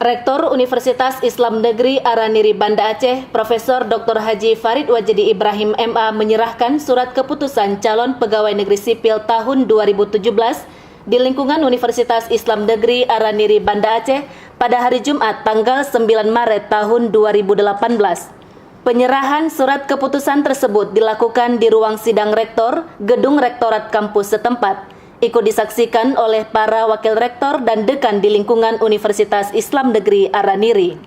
Rektor Universitas Islam Negeri Araniri Banda Aceh, Profesor Dr. Haji Farid Wajedi Ibrahim MA menyerahkan surat keputusan calon pegawai negeri sipil tahun 2017 di lingkungan Universitas Islam Negeri Araniri Banda Aceh pada hari Jumat tanggal 9 Maret tahun 2018. Penyerahan surat keputusan tersebut dilakukan di ruang sidang rektor, gedung rektorat kampus setempat. Ikut disaksikan oleh para wakil rektor dan dekan di lingkungan Universitas Islam Negeri Araniri.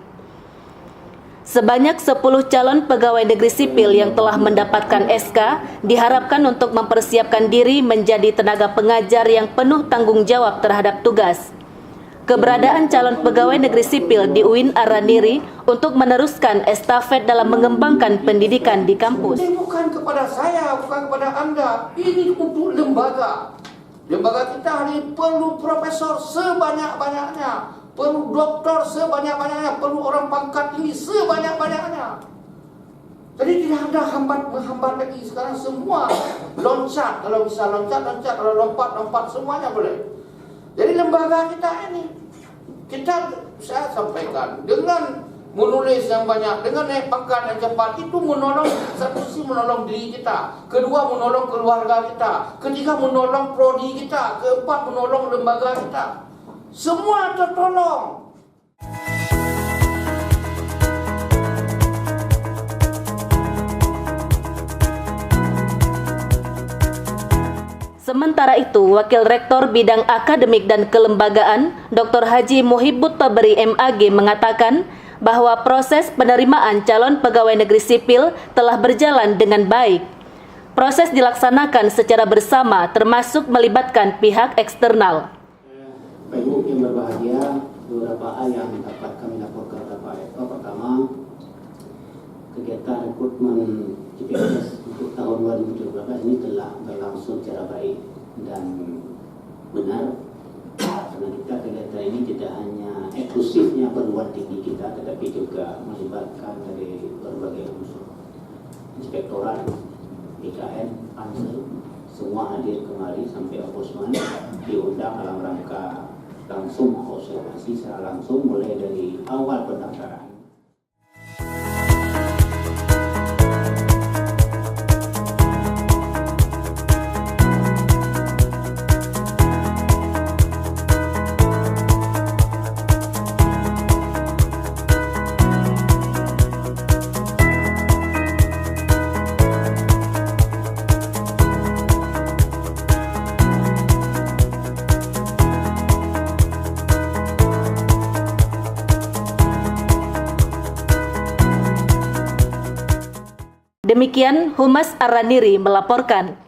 Sebanyak 10 calon pegawai negeri sipil yang telah mendapatkan SK diharapkan untuk mempersiapkan diri menjadi tenaga pengajar yang penuh tanggung jawab terhadap tugas. Keberadaan calon pegawai negeri sipil di UIN Araniri untuk meneruskan estafet dalam mengembangkan pendidikan di kampus. Ini bukan kepada saya, bukan kepada Anda. Ini untuk lembaga. Lembaga kita hari ini perlu profesor sebanyak-banyaknya, perlu doktor sebanyak-banyaknya, perlu orang pangkat tinggi sebanyak-banyaknya. Jadi tidak ada menghambat lagi. Sekarang semua loncat, kalau bisa loncat, kalau lompat, semuanya boleh. Jadi lembaga kita ini, saya sampaikan, dengan menulis yang banyak, dengan naik pangkat yang cepat, itu menolong, satu sisi menolong diri kita, kedua menolong keluarga kita, ketiga menolong prodi kita, keempat menolong lembaga kita. Semua tertolong. Sementara itu, Wakil Rektor Bidang Akademik dan Kelembagaan, Dr. Haji Muhibbut Tabari MAG mengatakan bahwa proses penerimaan calon pegawai negeri sipil telah berjalan dengan baik. Proses dilaksanakan secara bersama termasuk melibatkan pihak eksternal. Bapak Ibu yang berbahagia, beberapa hal yang dapat kami laporkan kepada Pak Rektor. Pertama, kegiatan rekrutmen CPNS untuk tahun 2017 ini telah berlangsung secara baik dan benar. Karena kegiatan ini tidak hanya eksklusifnya perguruan tinggi kita, tetapi juga melibatkan dari berbagai unsur inspektorat, BKN, Pansel, semua hadir kemari sampai Ombudsman diundang dalam rangka langsung observasi secara langsung mulai dari awal pendaftaran. Demikian Humas Araniri melaporkan.